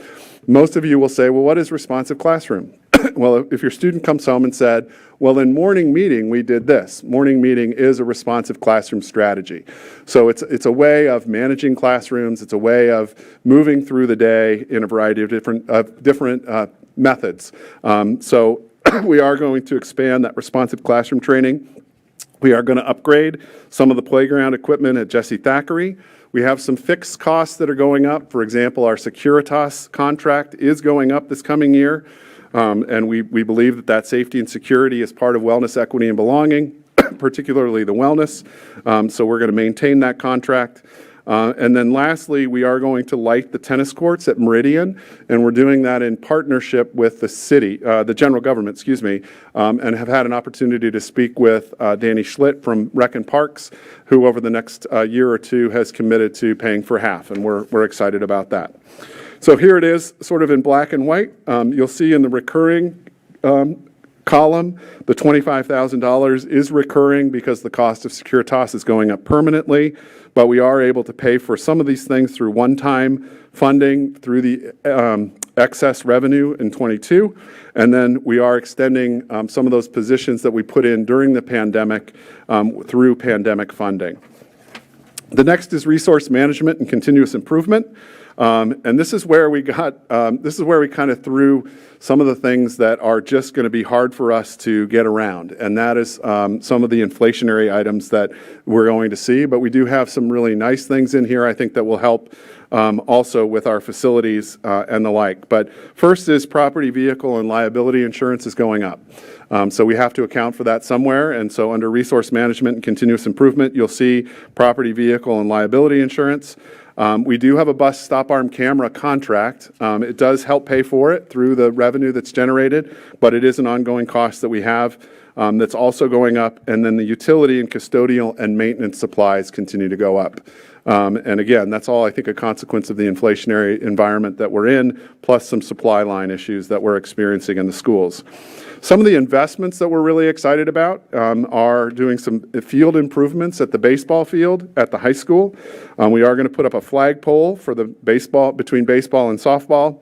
Most of you will say, well, what is responsive classroom? Well, if your student comes home and said, well, in morning meeting, we did this. Morning meeting is a responsive classroom strategy. So it's a way of managing classrooms. It's a way of moving through the day in a variety of different methods. So we are going to expand that responsive classroom training. We are going to upgrade some of the playground equipment at Jesse Thackeray. We have some fixed costs that are going up. For example, our Securitas contract is going up this coming year. And we believe that safety and security is part of wellness, equity, and belonging, particularly the wellness. So we're going to maintain that contract. And then lastly, we are going to light the tennis courts at Meridian, and we're doing that in partnership with the city, the general government, excuse me, and have had an opportunity to speak with Danny Schlitt from Rec and Parks, who over the next year or two has committed to paying for half, and we're excited about that. So here it is, sort of in black and white. You'll see in the recurring column, the $25,000 is recurring because the cost of Securitas is going up permanently, but we are able to pay for some of these things through one-time funding through the excess revenue in 22, and then we are extending some of those positions that we put in during the pandemic through pandemic funding. The next is resource management and continuous improvement. And this is where we kind of threw some of the things that are just going to be hard for us to get around. And that is some of the inflationary items that we're going to see. But we do have some really nice things in here, I think, that will help also with our facilities and the like. But first is property, vehicle, and liability insurance is going up. So we have to account for that somewhere. And so under resource management and continuous improvement, you'll see property, vehicle, and liability insurance. We do have a bus stop arm camera contract. It does help pay for it through the revenue that's generated, but it is an ongoing cost that we have that's also going up. And then the utility and custodial and maintenance supplies continue to go up. And again, that's all, I think, a consequence of the inflationary environment that we're in, plus some supply line issues that we're experiencing in the schools. Some of the investments that we're really excited about are doing some field improvements at the baseball field at the high school. We are going to put up a flagpole for the baseball, between baseball and softball.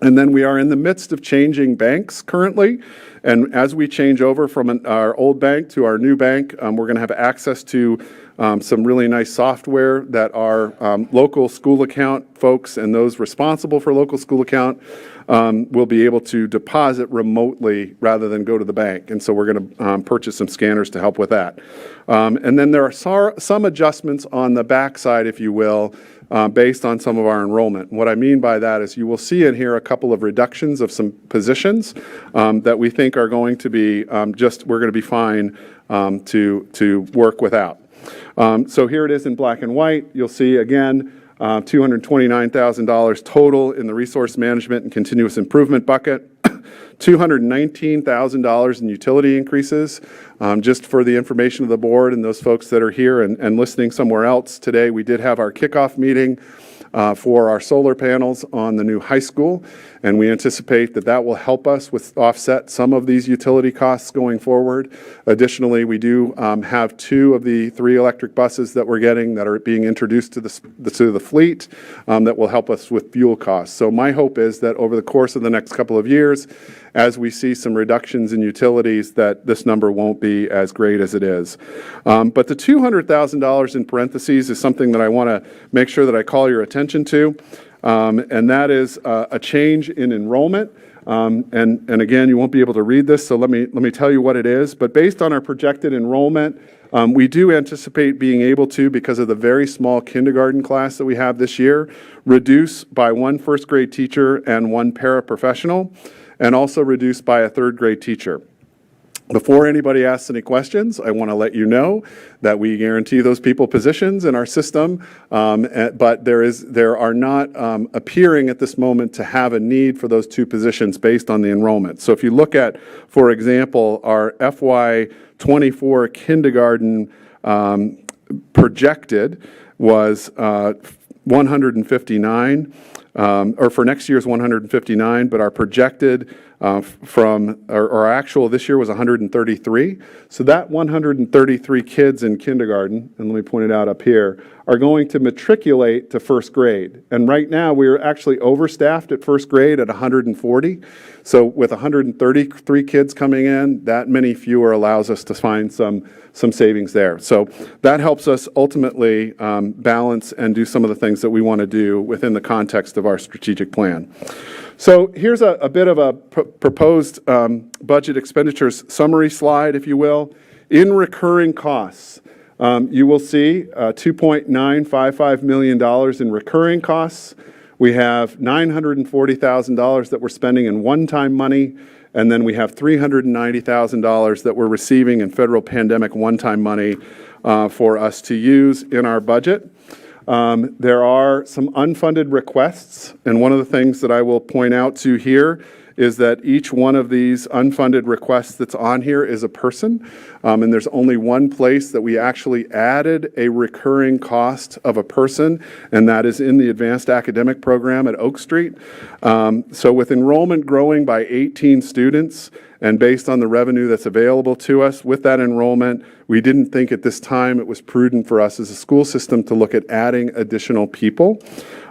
And then we are in the midst of changing banks currently. And as we change over from our old bank to our new bank, we're going to have access to some really nice software that our local school account folks and those responsible for local school account will be able to deposit remotely rather than go to the bank. And so we're going to purchase some scanners to help with that. And then there are some adjustments on the backside, if you will, based on some of our enrollment. What I mean by that is you will see in here a couple of reductions of some positions that we think are going to be we're going to be fine to work without. So here it is in black and white. You'll see again $229,000 total in the resource management and continuous improvement bucket. $219,000 in utility increases. Just for the information of the board and those folks that are here and listening somewhere else today, we did have our kickoff meeting for our solar panels on the new high school, and we anticipate that that will help us with offset some of these utility costs going forward. Additionally, we do have 2 of the 3 electric buses that we're getting that are being introduced to the fleet that will help us with fuel costs. So my hope is that over the course of the next couple of years, as we see some reductions in utilities, that this number won't be as great as it is. But the $200,000 in parentheses is something that I want to make sure that I call your attention to, and that is a change in enrollment. And again, you won't be able to read this, so let me tell you what it is. But based on our projected enrollment, we do anticipate being able to, because of the very small kindergarten class that we have this year, reduce by 1 first-grade teacher and 1 paraprofessional, and also reduce by a 3rd-grade teacher. Before anybody asks any questions, I want to let you know that we guarantee those people positions in our system, but there are not appearing at this moment to have a need for those 2 positions based on the enrollment. So if you look at, for example, our FY24 kindergarten projected was 159. Or for next year's 159, but our projected our actual this year was 133. So that 133 kids in kindergarten, and let me point it out up here, are going to matriculate to 1st grade. And right now we're actually overstaffed at 1st grade at 140. So with 133 kids coming in, that many fewer allows us to find some savings there. So that helps us ultimately balance and do some of the things that we want to do within the context of our strategic plan. So here's a bit of a proposed budget expenditures summary slide, if you will. In recurring costs, you will see $2.955 million in recurring costs. We have $940,000 that we're spending in one-time money, and then we have $390,000 that we're receiving in federal pandemic one-time money for us to use in our budget. There are some unfunded requests, and one of the things that I will point out to here is that each one of these unfunded requests that's on here is a person, and there's only one place that we actually added a recurring cost of a person, and that is in the advanced academic program at Oak Street. So with enrollment growing by 18 students, and based on the revenue that's available to us with that enrollment, we didn't think at this time it was prudent for us as a school system to look at adding additional people.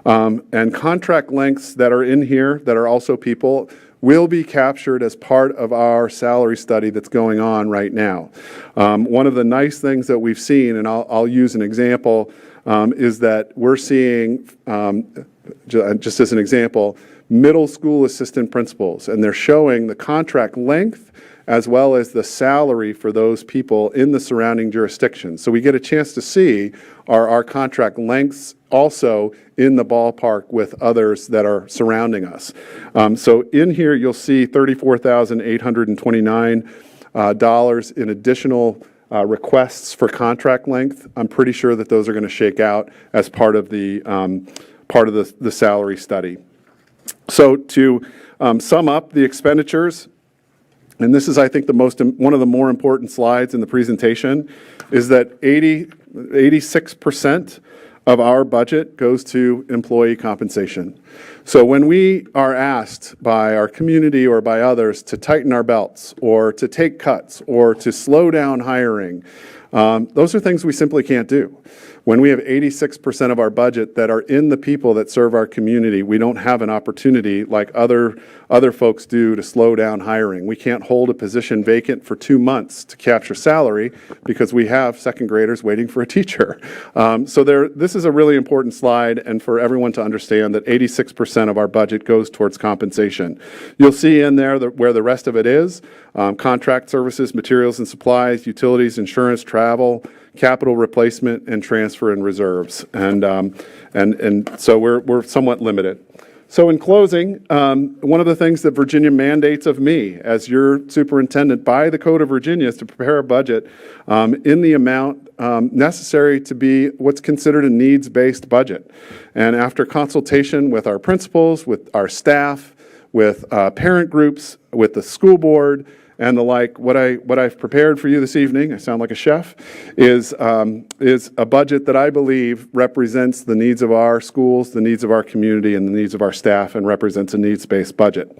And contract lengths that are in here that are also people will be captured as part of our salary study that's going on right now. One of the nice things that we've seen, and I'll use an example, is that we're seeing, just as an example, middle school assistant principals, and they're showing the contract length as well as the salary for those people in the surrounding jurisdictions. So we get a chance to see our contract lengths also in the ballpark with others that are surrounding us. So in here you'll see $34,829 in additional requests for contract length, I'm pretty sure that those are going to shake out as part of the salary study. So to sum up the expenditures, and this is, I think, one of the more important slides in the presentation, is that 86% of our budget goes to employee compensation. So when we are asked by our community or by others to tighten our belts or to take cuts or to slow down hiring, those are things we simply can't do. When we have 86% of our budget that are in the people that serve our community, we don't have an opportunity like other folks do to slow down hiring. We can't hold a position vacant for 2 months to capture salary because we have second graders waiting for a teacher. This is a really important slide, and for everyone to understand that 86% of our budget goes towards compensation. You'll see in there where the rest of it is, contract services, materials and supplies, utilities, insurance, travel, capital replacement, and transfer and reserves. And so we're somewhat limited. So in closing, one of the things that Virginia mandates of me as your superintendent by the Code of Virginia is to prepare a budget in the amount necessary to be what's considered a needs-based budget. And after consultation with our principals, with our staff, with parent groups, with the school board, and the like, what I've prepared for you this evening, I sound like a chef, is a budget that I believe represents the needs of our schools, the needs of our community, and the needs of our staff, and represents a needs-based budget.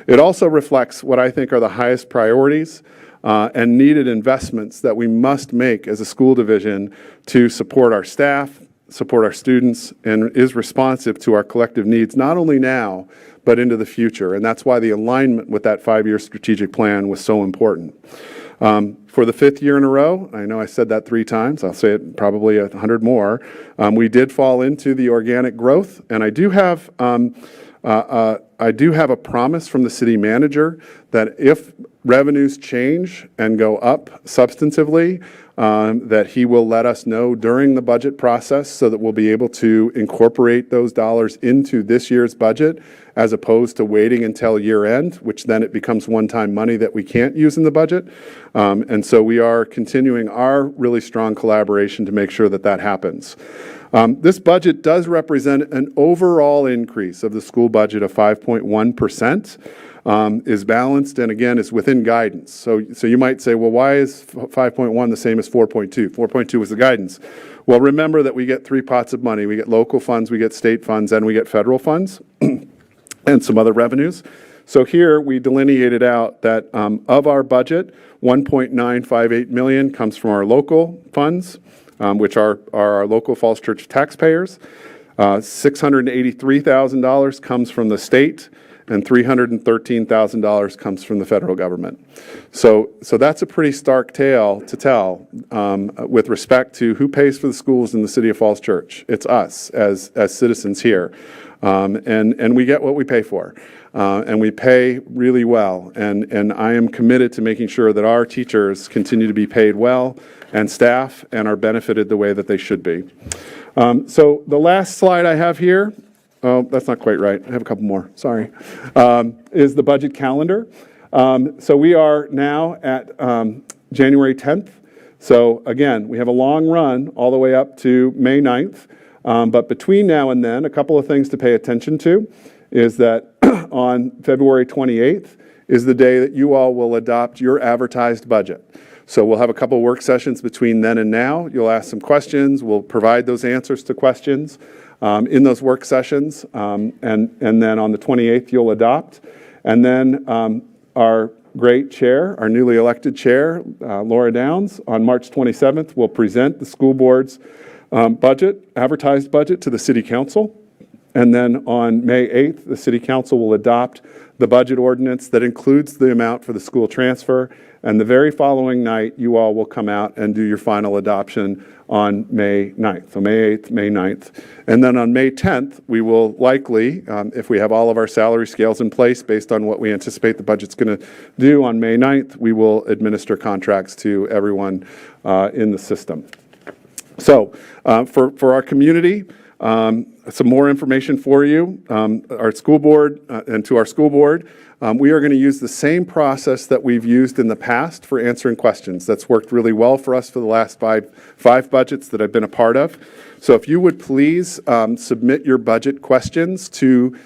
It also reflects what I think are the highest priorities and needed investments that we must make as a school division to support our staff, support our students, and is responsive to our collective needs, not only now, but into the future. And that's why the alignment with that 5-year strategic plan was so important. For the 5th year in a row, I know I said that 3 times, I'll say it probably 100 more, we did fall into the organic growth, and I do have a promise from the city manager that if revenues change and go up substantively, that he will let us know during the budget process so that we'll be able to incorporate those dollars into this year's budget as opposed to waiting until year end, which then it becomes one-time money that we can't use in the budget. And so we are continuing our really strong collaboration to make sure that that happens. This budget does represent an overall increase of the school budget of 5.1%. Is balanced and again is within guidance. So you might say, well, why is 5.1 the same as 4.2? 4.2 was the guidance. Well, remember that we get 3 pots of money. We get local funds, we get state funds, and we get federal funds and some other revenues. So here we delineated out that of our budget, $1.958 million comes from our local funds, which are our local Falls Church taxpayers. $683,000 comes from the state, and $313,000 comes from the federal government. So that's a pretty stark tale to tell with respect to who pays for the schools in the city of Falls Church. It's us as citizens here. And we get what we pay for. And we pay really well. And I am committed to making sure that our teachers continue to be paid well and staff and are benefited the way that they should be. So the last slide I have here, oh, that's not quite right. I have a couple more, sorry, is the budget calendar. So we are now at January 10th. So again, we have a long run all the way up to May 9th. But between now and then, a couple of things to pay attention to is that on February 28th is the day that you all will adopt your advertised budget. So we'll have a couple work sessions between then and now. You'll ask some questions. We'll provide those answers to questions in those work sessions. And then on the 28th, you'll adopt. And then our great chair, our newly elected chair, Laura Downs, on March 27th, will present the school board's advertised budget to the City Council. And then on May 8th, the City Council will adopt the budget ordinance that includes the amount for the school transfer. And the very following night, you all will come out and do your final adoption on May 9th. So May 8th, May 9th. And then on May 10th, we will likely, if we have all of our salary scales in place based on what we anticipate the budget's going to do on May 9th, we will administer contracts to everyone in the system. So for our community, Some more information for you. Our school board and to our school board, we are going to use the same process that we've used in the past for answering questions. That's worked really well for us for the last five budgets that I've been a part of. So if you would please submit your budget questions to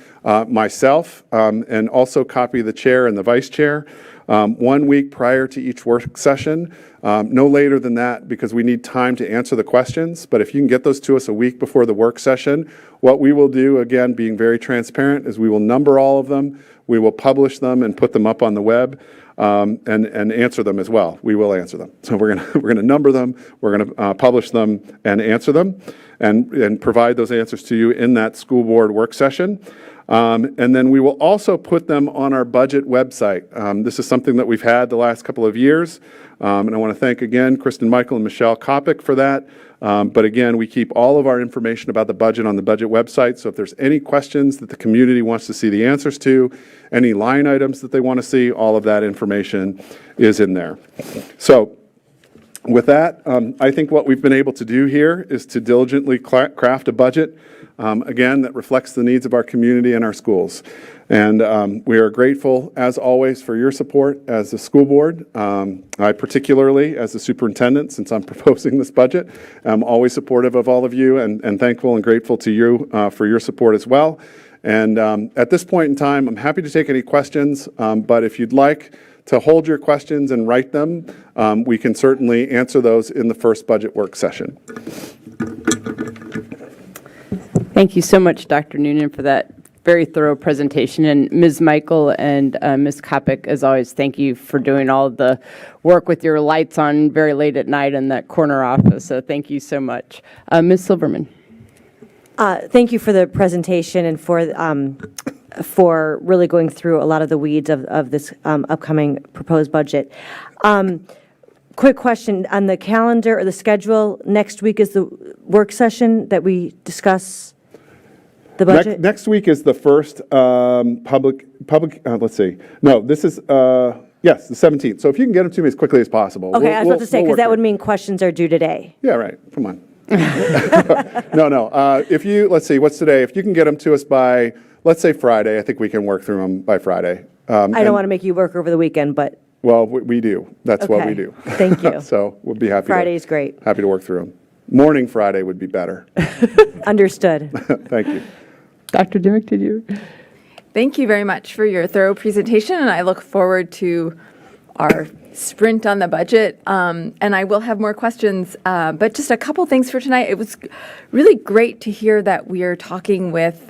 myself and also copy the chair and the vice chair 1 week prior to each work session. No later than that, because we need time to answer the questions. But if you can get those to us a week before the work session, what we will do, again, being very transparent, is we will number all of them, we will publish them and put them up on the web, and answer them as well. We will answer them. So we're gonna number them, we're gonna publish them and answer them, and provide those answers to you in that school board work session. And then we will also put them on our budget website. This is something that we've had the last couple of years. And I want to thank again Kristen Michael and Michelle Kopic for that. But again, we keep all of our information about the budget on the budget website. So if there's any questions that the community wants to see the answers to, any line items that they want to see, all of that information is in there. So with that, I think what we've been able to do here is to diligently craft a budget, again, that reflects the needs of our community and our schools. And we are grateful, as always, for your support as the school board. I particularly, as the superintendent, since I'm proposing this budget, am always supportive of all of you and thankful and grateful to you for your support as well. And at this point in time, I'm happy to take any questions, but if you'd like to hold your questions and write them, we can certainly answer those in the first budget work session. Thank you so much, Dr. Noonan, for that very thorough presentation. And Ms. Michael and Ms. Kopic, as always, thank you for doing all the work with your lights on very late at night in that corner office. So thank you so much. Ms. Silverman. Thank you for the presentation and for really going through a lot of the weeds of this upcoming proposed budget. Quick question, on the calendar or the schedule, next week is the work session that we discuss the budget? Next week is the first let's see. No, this is, yes, the 17th. So if you can get them to me as quickly as possible. Okay, I was about to say, because that would mean questions are due today. Yeah, right. Come on. No. If you, let's see, what's today? If you can get them to us by, let's say Friday, I think we can work through them by Friday. I don't want to make you work over the weekend, but. Well, we do. That's what we do. Thank you. So we'll be happy. Friday's great. Happy to work through them. Morning Friday would be better. Understood. Thank you. Dr. Dimick, did you? Thank you very much for your thorough presentation, and I look forward to our sprint on the budget. And I will have more questions, but just a couple things for tonight. It was really great to hear that we are talking with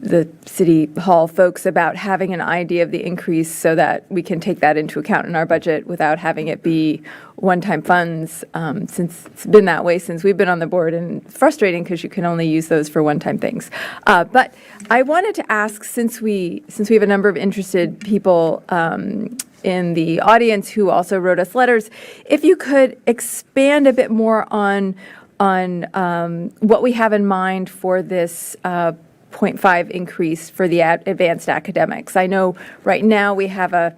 the City Hall folks about having an idea of the increase so that we can take that into account in our budget without having it be one-time funds, since it's been that way since we've been on the board, and frustrating because you can only use those for one-time things. But I wanted to ask, since we have a number of interested people in the audience who also wrote us letters, if you could expand a bit more on what we have in mind for this 0.5 increase for the advanced academics. I know right now we have a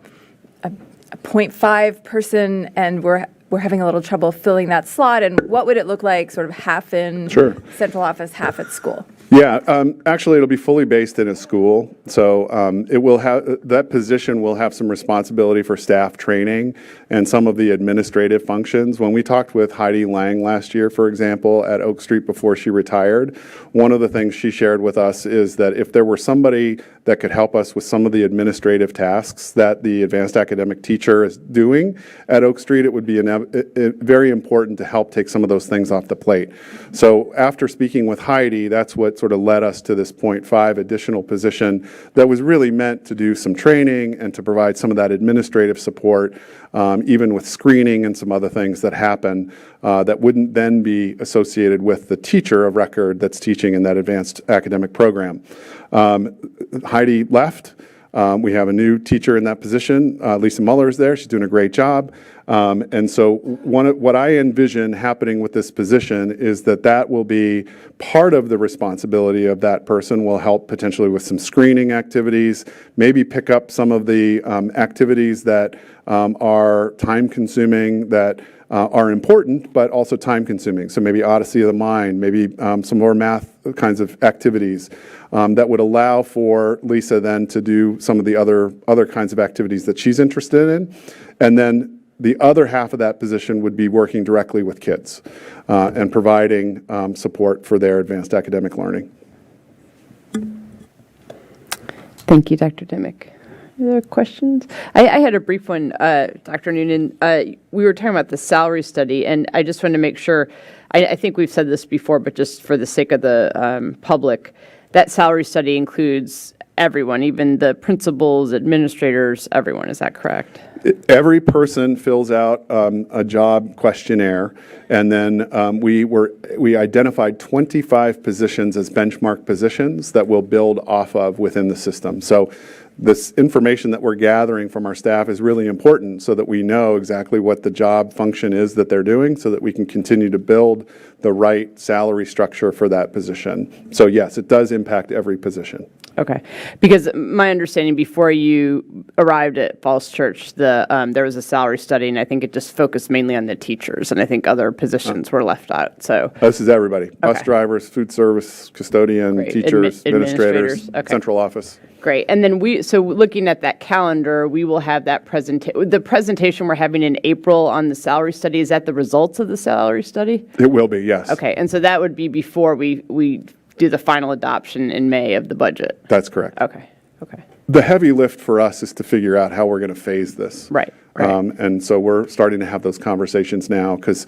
0.5 person, and we're having a little trouble filling that slot. And what would it look like, sort of half in central office, half at school? Yeah, actually, it'll be fully based in a school. So it will have, that position will have some responsibility for staff training and some of the administrative functions. When we talked with Heidi Lang last year, for example, at Oak Street before she retired, one of the things she shared with us is that if there were somebody that could help us with some of the administrative tasks that the advanced academic teacher is doing at Oak Street, it would be very important to help take some of those things off the plate. So after speaking with Heidi, that's what sort of led us to this 0.5 additional position that was really meant to do some training and to provide some of that administrative support, even with screening and some other things that happen that wouldn't then be associated with the teacher of record that's teaching in that advanced academic program. Heidi left. We have a new teacher in that position. Lisa Muller is there. She's doing a great job. And so what I envision happening with this position is that will be part of the responsibility of that person. Will help potentially with some screening activities, maybe pick up some of the activities that are time consuming, that are important, but also time-consuming. So maybe Odyssey of the Mind, maybe some more math kinds of activities that would allow for Lisa then to do some of the other kinds of activities that she's interested in. And then the other half of that position would be working directly with kids and providing support for their advanced academic learning. Thank you, Dr. Dimick. Other questions? I had a brief one, Dr. Noonan. We were talking about the salary study, and I just wanted to make sure, I think we've said this before, but just for the sake of the public, that salary study includes everyone, even the principals, administrators, everyone. Is that correct? Every person fills out a job questionnaire, and then we identified 25 positions as benchmark positions that we'll build off of within the system. So this information that we're gathering from our staff is really important so that we know exactly what the job function is that they're doing so that we can continue to build the right salary structure for that position. So yes, it does impact every position. Okay, because my understanding before you arrived at Falls Church, there was a salary study, and I think it just focused mainly on the teachers, and I think other positions were left out. So This is everybody: bus Okay. drivers, food service, custodian, Great. teachers, Administrators. administrators, Okay. central office. great. And then so looking at that calendar, we will have that the presentation we're having in April on the salary study. Is that the results of the salary study? It will be, yes. Okay, and so that would be before we do the final adoption in May of the budget. That's correct. Okay. The heavy lift for us is to figure out how we're going to phase this. Right. And so we're starting to have those conversations now because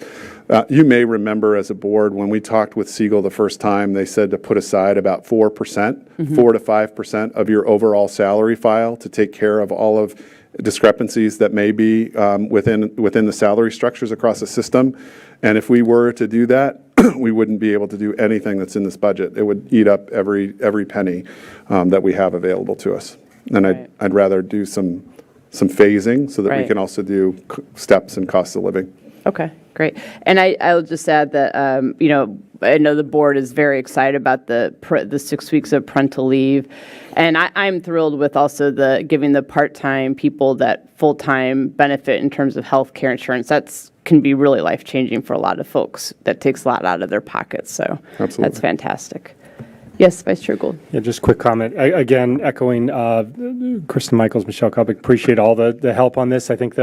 you may remember as a board when we talked with Siegel the first time, they said to put aside about 4%, 4 to 5% of your overall salary file to take care of all of discrepancies that may be within the salary structures across the system. And if we were to do that, we wouldn't be able to do anything that's in this budget. It would eat up every penny that we have available to us. And Right. I'd rather do some phasing so that we Right. can also do steps in cost of living. Okay, great. And I'll just add that, I know the board is very excited about the 6 weeks of parental leave. And I'm thrilled with also giving the part-time people that full-time benefit in terms of health care insurance. That's can be really life-changing for a lot of folks. That takes a lot out of their pockets. So Absolutely. that's fantastic. Yes, Vice Chair Gould. Yeah, just a quick comment. Again, echoing Kristen Michaels, Michelle Kopic, appreciate all the help on this. I think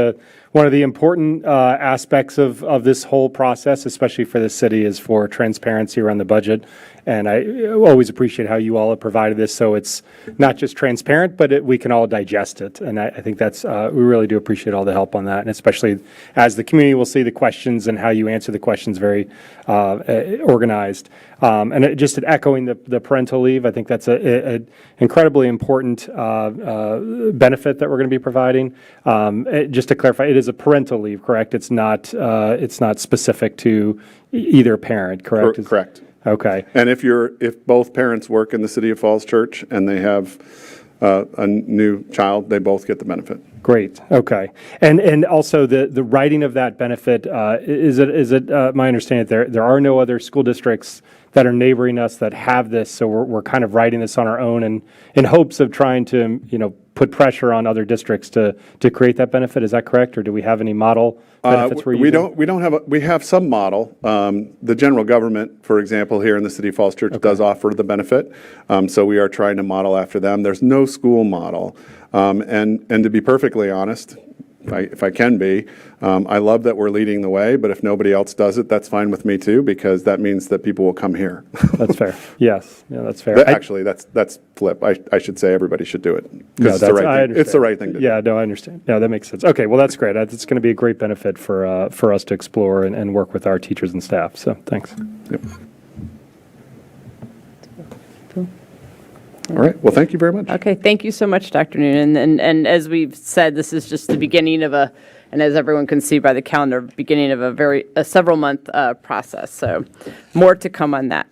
one of the important aspects of this whole process, especially for the city, is for transparency around the budget. And I always appreciate how you all have provided this so it's not just transparent, but we can all digest it. And I think we really do appreciate all the help on that. And especially as the community will see the questions and how you answer the questions very organized. And just echoing the parental leave, I think that's an incredibly important benefit that we're going to be providing. Just to clarify, it is a parental leave, correct? It's not specific to either parent, correct? Correct. Okay. And if both parents work in the City of Falls Church and they have a new child, they both get the benefit. Great. Okay. And also the writing of that benefit, is it my understanding that there are no other school districts that are neighboring us that have this, so we're kind of writing this on our own and in hopes of trying to put pressure on other districts to create that benefit. Is that correct, or do we have any model benefits we're using? We have some model. The general government, for example, here in the City of Falls Church does offer the benefit. So we are trying to model after them. There's no school model. And to be perfectly honest, if I can be, I love that we're leading the way, but if nobody else does it, that's fine with me too, because that means that people will come here. That's fair. Yes. Yeah, that's fair. Actually, that's flip. I should say everybody should do it. No, Because it's the right I thing. understand. It's the right thing to do. Yeah, no, I understand. Yeah, that makes sense. Okay, well, that's great. It's going to be a great benefit for us to explore and work with our teachers and staff. So thanks. Yep. All right. Well, thank you very much. Okay, thank you so much, Dr. Noonan. And as we've said, this is just the beginning of and as everyone can see by the calendar, beginning of a several-month process. So more to come on that.